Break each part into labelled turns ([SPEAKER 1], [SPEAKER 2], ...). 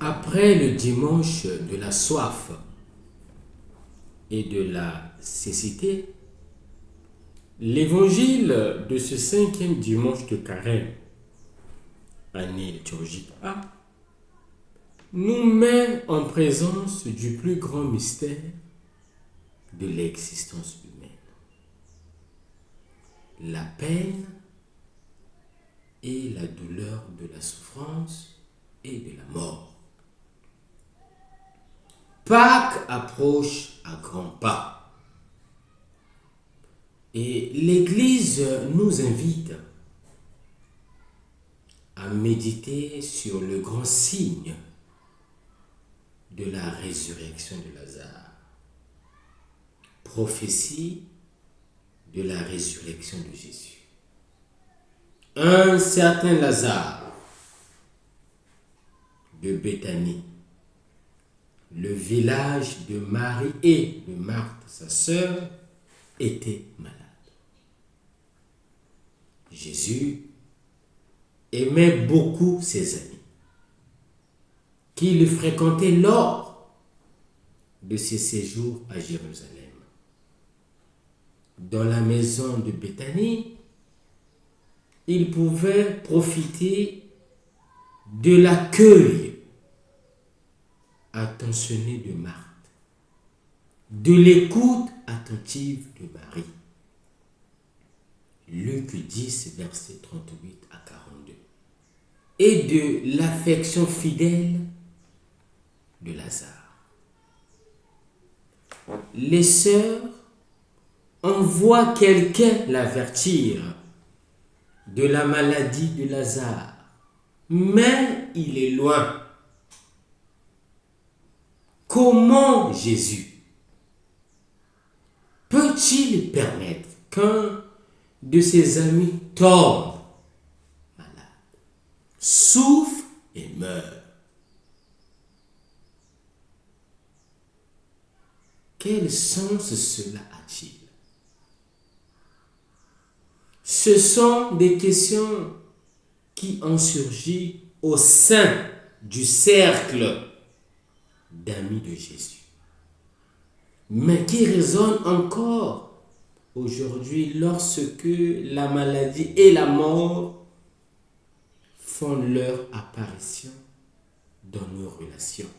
[SPEAKER 1] Après le dimanche de la soif et de la cécité, l'évangile de ce cinquième dimanche de Carême, année liturgique A, nous met en présence du plus grand mystère de l'existence humaine. La peine et la douleur de la souffrance et de la mort. Pâques approche à grands pas. Et l'Église nous invite à méditer sur le grand signe de la résurrection de Lazare. Prophétie de la résurrection de Jésus. Un certain Lazare de Béthanie, le village de Marie et de Marthe, sa sœur, était malade. Jésus aimait beaucoup ses amis, qui le fréquentaient lors de ses séjours à Jérusalem. Dans la maison de Béthanie, il pouvait profiter de l'accueil attentionné de Marthe, de l'écoute attentive de Marie. Luc 10, versets 38 à 42. Et de l'affection fidèle de Lazare. Les sœurs envoient quelqu'un l'avertir de la maladie de Lazare, mais il est loin. Comment Jésus peut-il permettre qu'un de ses amis tombe malade, souffre et meurt? Quel sens cela a-t-il? Ce sont des questions qui ont surgi au sein du cercle d'amis de Jésus, mais qui résonnent encore aujourd'hui lorsque la maladie et la mort font leur apparition dans nos relations.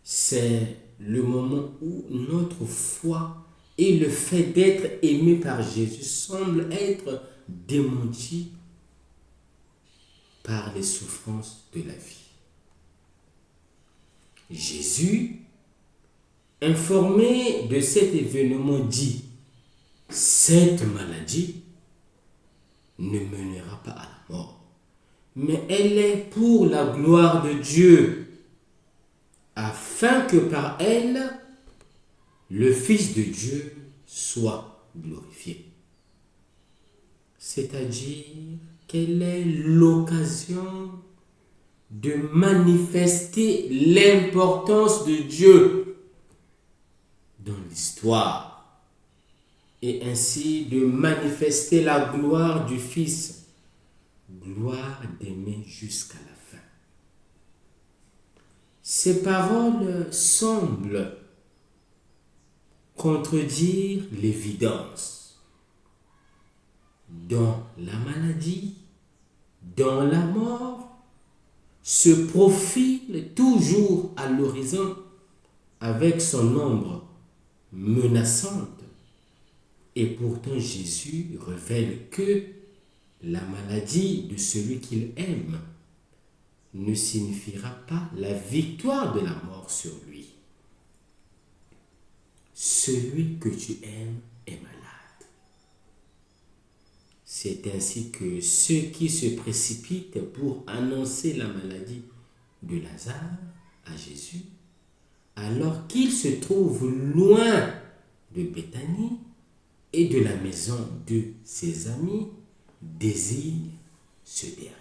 [SPEAKER 1] C'est le moment où notre foi et le fait d'être aimé par Jésus semblent être démentis par les souffrances de la vie. Jésus, informé de cet événement, dit: cette maladie ne mènera pas à la mort, mais elle est pour la gloire de Dieu, afin que par elle, le Fils de Dieu soit glorifié. C'est-à-dire qu'elle est l'occasion de manifester l'importance de Dieu dans l'histoire et ainsi de manifester la gloire du Fils, gloire d'aimer jusqu'à la fin. Ces paroles semblent contredire l'évidence. Dans la maladie, dans la mort, se profile toujours à l'horizon avec son ombre menaçante. Et pourtant Jésus révèle que la maladie de celui qu'il aime ne signifiera pas la victoire de la mort sur lui. Celui que tu aimes est malade. C'est ainsi que ceux qui se précipitent pour annoncer la maladie de Lazare à Jésus, alors qu'il se trouve loin de Béthanie et de la maison de ses amis, désignent ce dernier.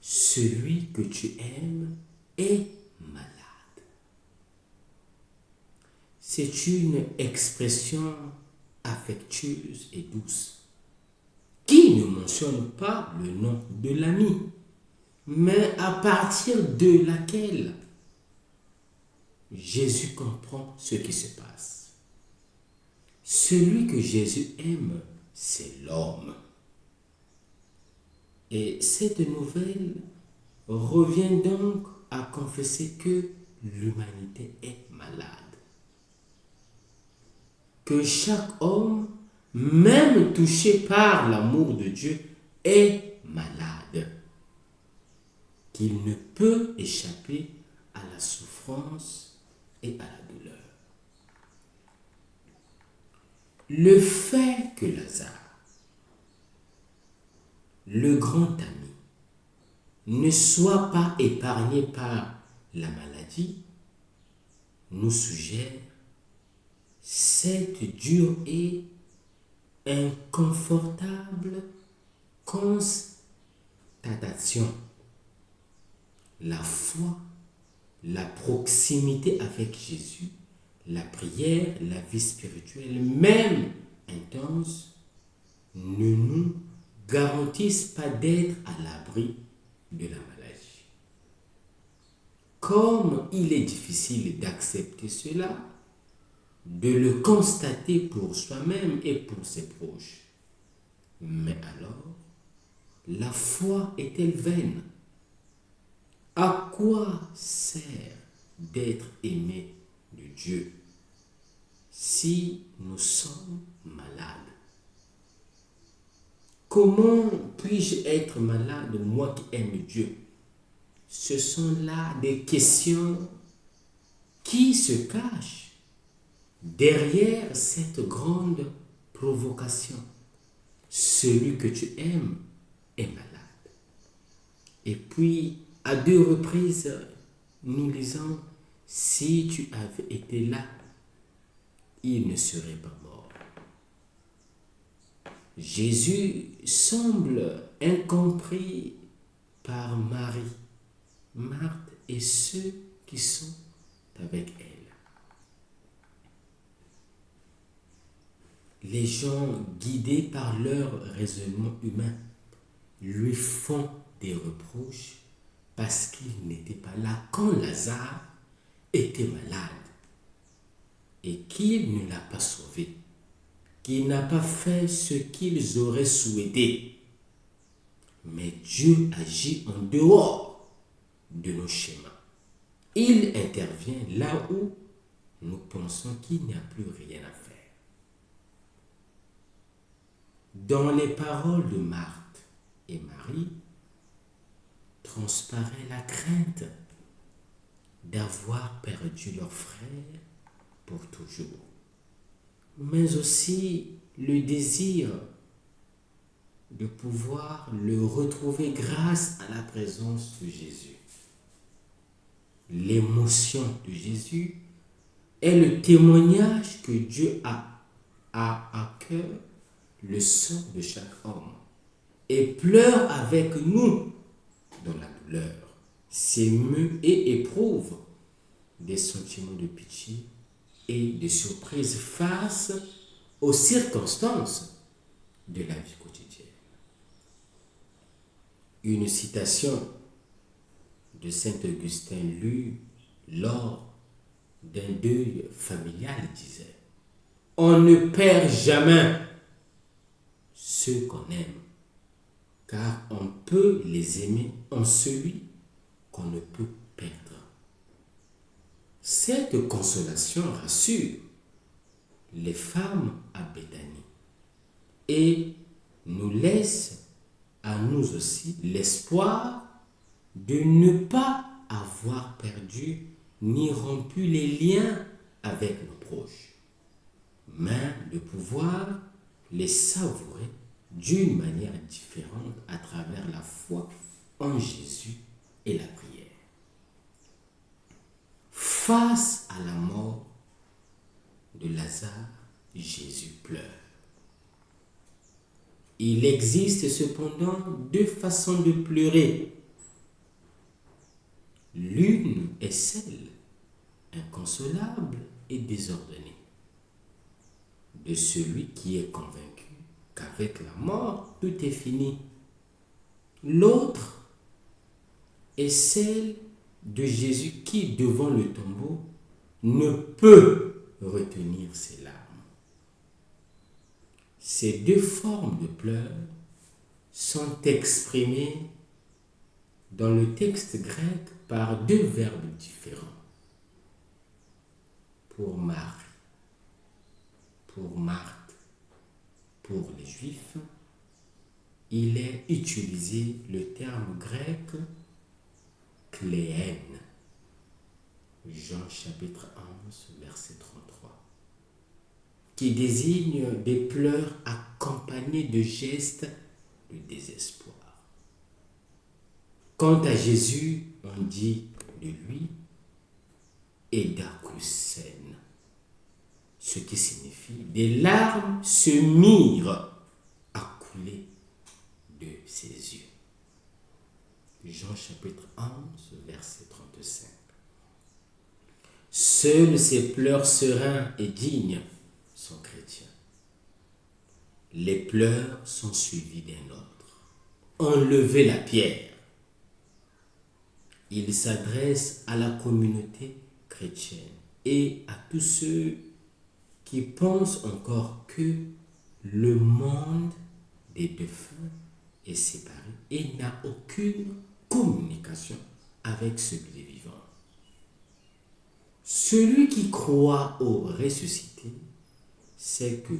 [SPEAKER 1] Celui que tu aimes est malade. C'est une expression affectueuse et douce qui ne mentionne pas le nom de l'ami, mais à partir de laquelle Jésus comprend ce qui se passe. Celui que Jésus aime, c'est l'homme. Et cette nouvelle revient donc à confesser que l'humanité est malade. Que chaque homme, même touché par l'amour de Dieu, est malade. Qu'il ne peut échapper à la souffrance et à la douleur. Le fait que Lazare, le grand ami, ne soit pas épargné par la maladie nous suggère cette dure et inconfortable constatation. La foi, la proximité avec Jésus, la prière, la vie spirituelle, même intense, ne nous garantissent pas d'être à l'abri de la maladie. Comme il est difficile d'accepter cela, de le constater pour soi-même et pour ses proches. Mais alors, la foi est-elle vaine? À quoi sert d'être aimé de Dieu si nous sommes malades? Comment puis-je être malade, moi qui aime Dieu? Ce sont là des questions qui se cachent derrière cette grande provocation. Celui que tu aimes est malade. Et puis, à 2 reprises, nous lisons, si tu avais été là, il ne serait pas mort. Jésus semble incompris par Marie, Marthe et ceux qui sont avec elle. Les gens, guidés par leur raisonnement humain, lui font des reproches parce qu'il n'était pas là quand Lazare était malade et qu'il ne l'a pas sauvé, qu'il n'a pas fait ce qu'ils auraient souhaité. Mais Dieu agit en dehors de nos schémas. Il intervient là où nous pensons qu'il n'y a plus rien à faire. Dans les paroles de Marthe et Marie, transparaît la crainte d'avoir perdu leur frère pour toujours, mais aussi le désir de pouvoir le retrouver grâce à la présence de Jésus. L'émotion de Jésus est le témoignage que Dieu a à cœur le sort de chaque homme et pleure avec nous dans la douleur, s'émeut et éprouve des sentiments de pitié et de surprise face aux circonstances de la vie quotidienne. Une citation de Saint Augustin lue lors d'un deuil familial disait: on ne perd jamais ceux qu'on aime, car on peut les aimer en celui qu'on ne peut perdre. Cette consolation rassure les femmes à Béthanie et nous laisse à nous aussi l'espoir de ne pas avoir perdu ni rompu les liens avec nos proches, mais de pouvoir les savourer d'une manière différente à travers la foi en Jésus et la prière. Face à la mort de Lazare, Jésus pleure. Il existe cependant 2 façons de pleurer. L'une est celle, inconsolable et désordonnée, de celui qui est convaincu qu'avec la mort, tout est fini. L'autre est celle de Jésus qui, devant le tombeau, ne peut retenir ses larmes. Ces deux formes de pleurs sont exprimées dans le texte grec par deux verbes différents. Pour Marie, pour Marthe, pour les Juifs, il est utilisé le terme grec kléen. Jean chapitre 11, verset 33, qui désigne des pleurs accompagnés de gestes de désespoir. Quant à Jésus, on dit de lui Edakousen, ce qui signifie des larmes se mirent à couler de ses yeux. Jean chapitre 11, verset 35. Seuls ces pleurs sereins et dignes sont chrétiens. Les pleurs sont suivis d'un autre. Enlevez la pierre. Il s'adresse à la communauté chrétienne et à tous ceux qui pensent encore que le monde des défunts est séparé et n'a aucune communication avec celui des vivants. Celui qui croit au ressuscité sait que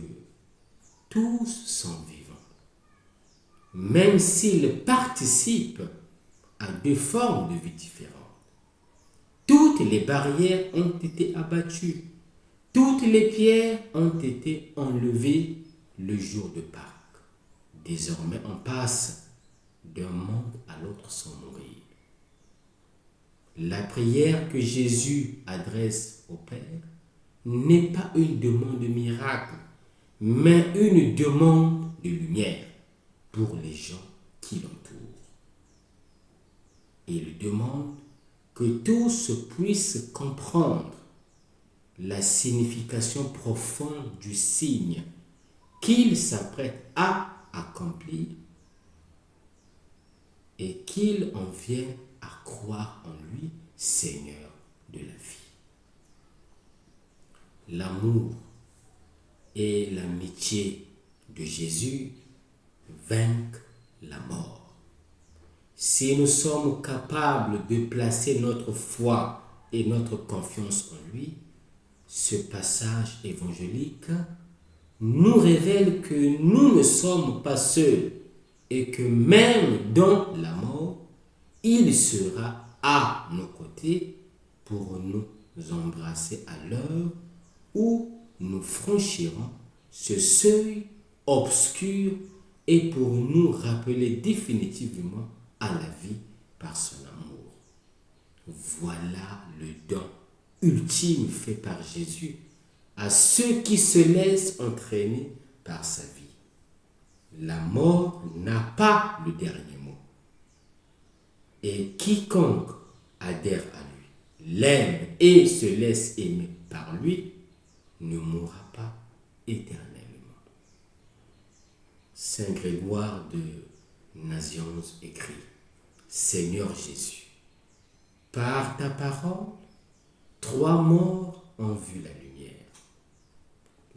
[SPEAKER 1] tous sont vivants, même s'ils participent à deux formes de vie différentes. Toutes les barrières ont été abattues, toutes les pierres ont été enlevées le jour de Pâques. Désormais, on passe d'un monde à l'autre sans mourir. La prière que Jésus adresse au Père n'est pas une demande de miracle, mais une demande de lumière pour les gens qui l'entourent. Il demande que tous puissent comprendre la signification profonde du signe qu'il s'apprête à accomplir et qu'il en vienne à croire en lui, Seigneur de la vie. L'amour et l'amitié de Jésus vainquent la mort. Si nous sommes capables de placer notre foi et notre confiance en lui, ce passage évangélique nous révèle que nous ne sommes pas seuls et que même dans la mort, il sera à nos côtés pour nous embrasser à l'heure où nous franchirons ce seuil obscur et pour nous rappeler définitivement à la vie par son amour. Voilà le don ultime fait par Jésus à ceux qui se laissent entraîner par sa vie. La mort n'a pas le dernier mot. Et quiconque adhère à lui, l'aime et se laisse aimer par lui, ne mourra pas éternellement. Saint Grégoire de Nazianze écrit: Seigneur Jésus, par ta parole, 3 morts ont vu la lumière.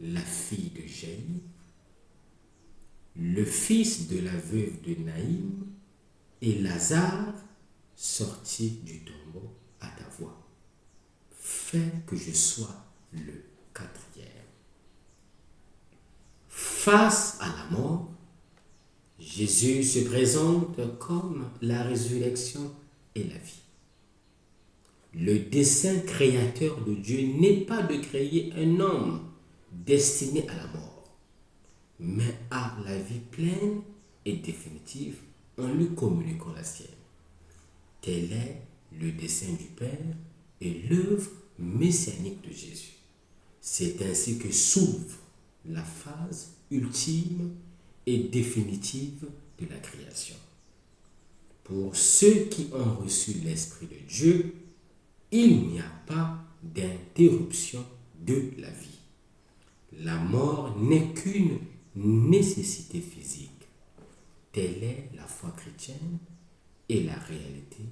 [SPEAKER 1] La fille de Jaïr, le fils de la veuve de Naïm et Lazare sorti du tombeau à ta voix. Fais que je sois le 4e. Face à la mort, Jésus se présente comme la résurrection et la vie. Le dessein créateur de Dieu n'est pas de créer un homme destiné à la mort, mais à la vie pleine et définitive en lui communiquant la sienne. Tel est le dessein du Père et l'œuvre messianique de Jésus. C'est ainsi que s'ouvre la phase ultime et définitive de la création. Pour ceux qui ont reçu l'Esprit de Dieu, il n'y a pas d'interruption de la vie. La mort n'est qu'une nécessité physique. Telle est la foi chrétienne et la réalité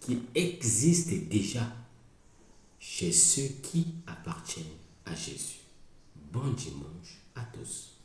[SPEAKER 1] qui existe déjà chez ceux qui appartiennent à Jésus. Bon dimanche à tous.